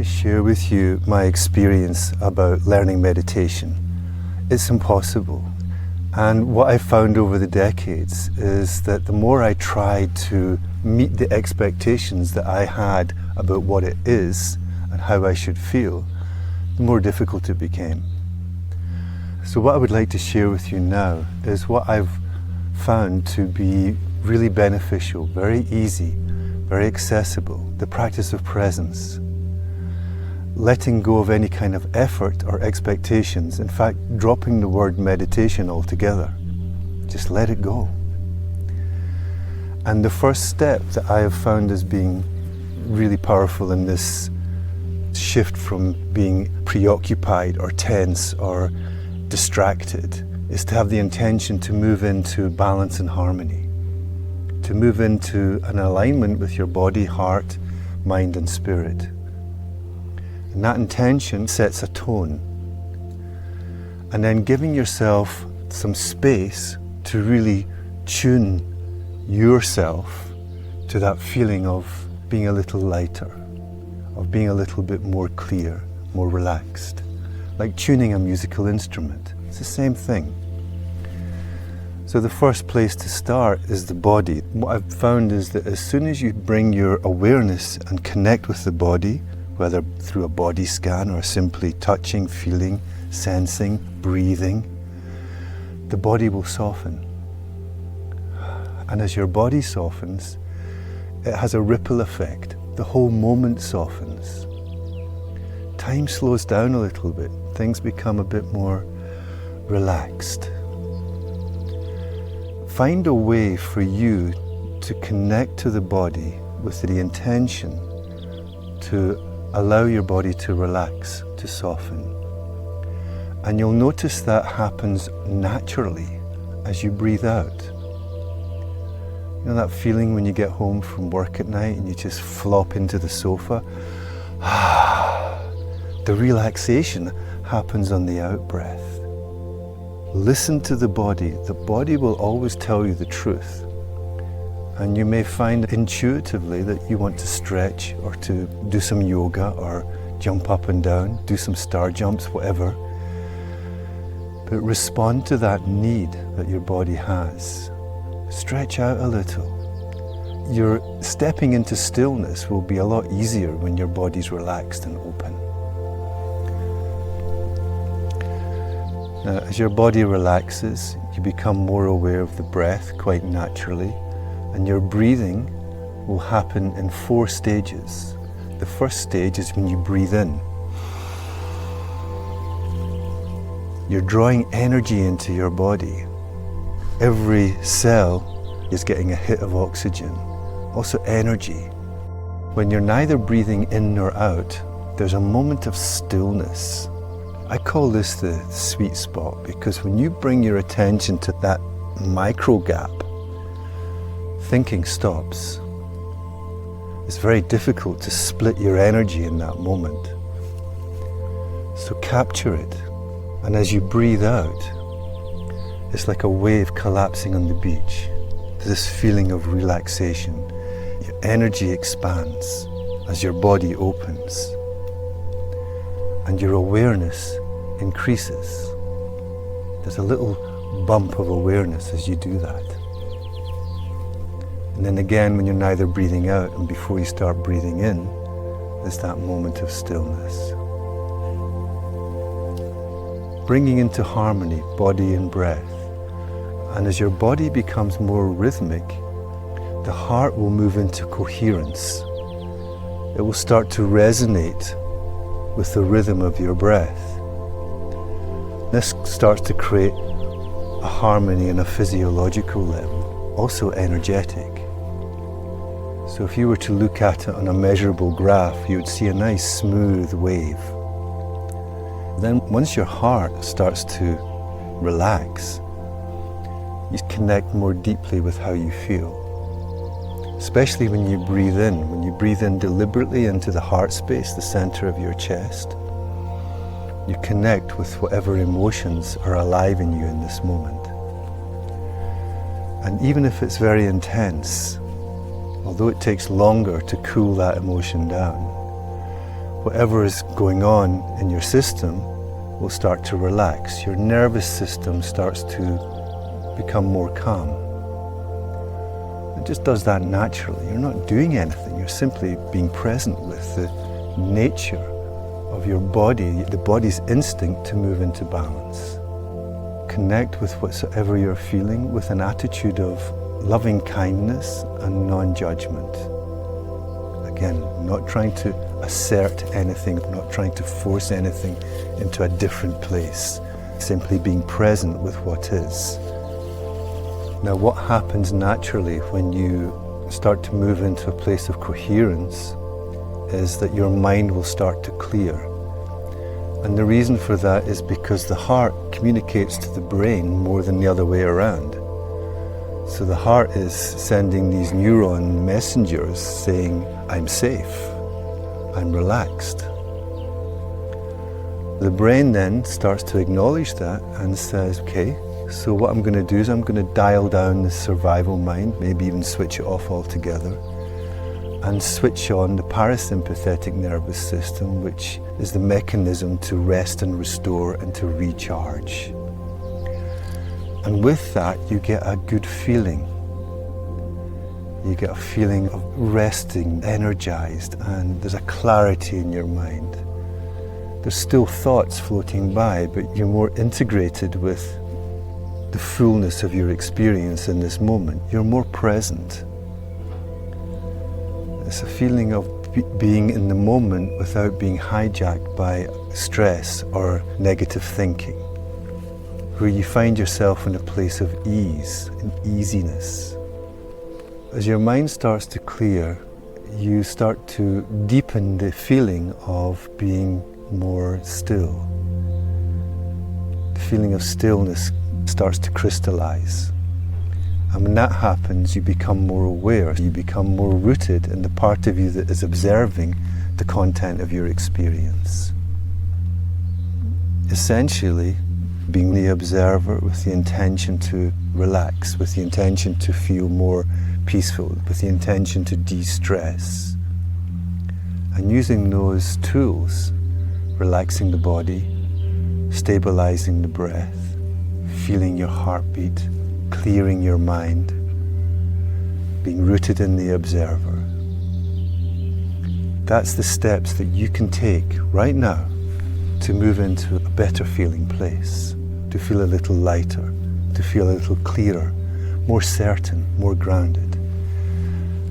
to share with you my experience about learning meditation. It's impossible. And what I've found over the decades is that the more I tried to meet the expectations that I had about what it is and how I should feel, the more difficult it became. So what I would like to share with you now is what I've found to be really beneficial, very easy, very accessible, the practice of presence. Letting go of any kind of effort or expectations, in fact, dropping the word meditation altogether. Just let it go. And the first step that I have found as being really powerful in this shift from being preoccupied or tense or distracted is to have the intention to move into balance and harmony, to move into an alignment with your body, heart, mind and spirit. And that intention sets a tone. And then giving yourself some space to really tune yourself to that feeling of being a little lighter, of being a little bit more clear, more relaxed. Like tuning a musical instrument. It's the same thing. So the first place to start is the body. What I've found is that as soon as you bring your awareness and connect with the body, whether through a body scan or simply touching, feeling, sensing, breathing, the body will soften. And as your body softens, it has a ripple effect. The whole moment softens. Time slows down a little bit. Things become a bit more relaxed. Find a way for you to connect to the body with the intention to allow your body to relax, to soften. And you'll notice that happens naturally as you breathe out. You know that feeling when you get home from work at night and you just flop into the sofa? The relaxation happens on the out-breath. Listen to the body. The body will always tell you the truth. And you may find intuitively that you want to stretch or to do some yoga or jump up and down, do some star jumps, whatever. But respond to that need that your body has. Stretch out a little. Your stepping into stillness will be a lot easier when your body's relaxed and open. Now, as your body relaxes, you become more aware of the breath quite naturally. And your breathing will happen in 4 stages. The first stage is when you breathe in. You're drawing energy into your body. Every cell is getting a hit of oxygen, also energy. When you're neither breathing in nor out, there's a moment of stillness. I call this the sweet spot because when you bring your attention to that micro gap, thinking stops. It's very difficult to split your energy in that moment. So capture it. And as you breathe out, it's like a wave collapsing on the beach. This feeling of relaxation. Your energy expands as your body opens. And your awareness increases. There's a little bump of awareness as you do that. And then again, when you're neither breathing out and before you start breathing in, there's that moment of stillness. Bringing into harmony body and breath. And as your body becomes more rhythmic, the heart will move into coherence. It will start to resonate with the rhythm of your breath. This starts to create a harmony on a physiological level, also energetic. So if you were to look at it on a measurable graph, you would see a nice smooth wave. Then once your heart starts to relax, you connect more deeply with how you feel. Especially when you breathe in. When you breathe in deliberately into the heart space, the center of your chest, you connect with whatever emotions are alive in you in this moment. And even if it's very intense, although it takes longer to cool that emotion down, whatever is going on in your system will start to relax. Your nervous system starts to become more calm. It just does that naturally. You're not doing anything. You're simply being present with the nature of your body, the body's instinct to move into balance. Connect with whatsoever you're feeling with an attitude of loving kindness and non-judgment. Again, not trying to assert anything, not trying to force anything into a different place. Simply being present with what is. Now, what happens naturally when you start to move into a place of coherence is that your mind will start to clear. And the reason for that is because the heart communicates to the brain more than the other way around. So the heart is sending these neuron messengers saying, I'm safe, I'm relaxed. The brain then starts to acknowledge that and says, okay, so what I'm going to do is I'm going to dial down the survival mind, maybe even switch it off altogether, and switch on the parasympathetic nervous system, which is the mechanism to rest and restore and to recharge. And with that, you get a good feeling. You get a feeling of resting, energized, and there's a clarity in your mind. There's still thoughts floating by, but you're more integrated with the fullness of your experience in this moment. You're more present. It's a feeling of being in the moment without being hijacked by stress or negative thinking, where you find yourself in a place of ease and easiness. As your mind starts to clear, you start to deepen the feeling of being more still. The feeling of stillness starts to crystallize. And when that happens, you become more aware, you become more rooted in the part of you that is observing the content of your experience. Essentially, being the observer with the intention to relax, with the intention to feel more peaceful, with the intention to de-stress. And using those tools, relaxing the body, stabilizing the breath, feeling your heartbeat, clearing your mind, being rooted in the observer. That's the steps that you can take right now to move into a better feeling place, to feel a little lighter, to feel a little clearer, more certain, more grounded.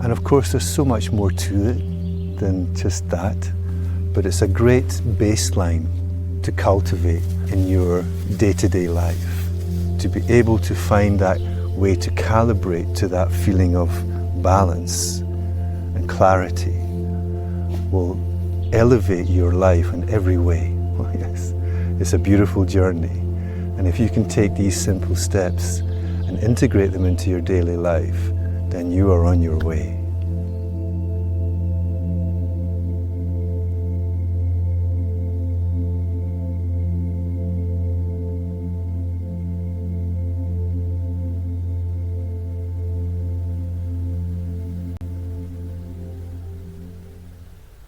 And of course, there's so much more to it than just that, but it's a great baseline to cultivate in your day-to-day life. To be able to find that way to calibrate to that feeling of balance and clarity will elevate your life in every way. Oh yes, it's a beautiful journey. And if you can take these simple steps and integrate them into your daily life, then you are on your way.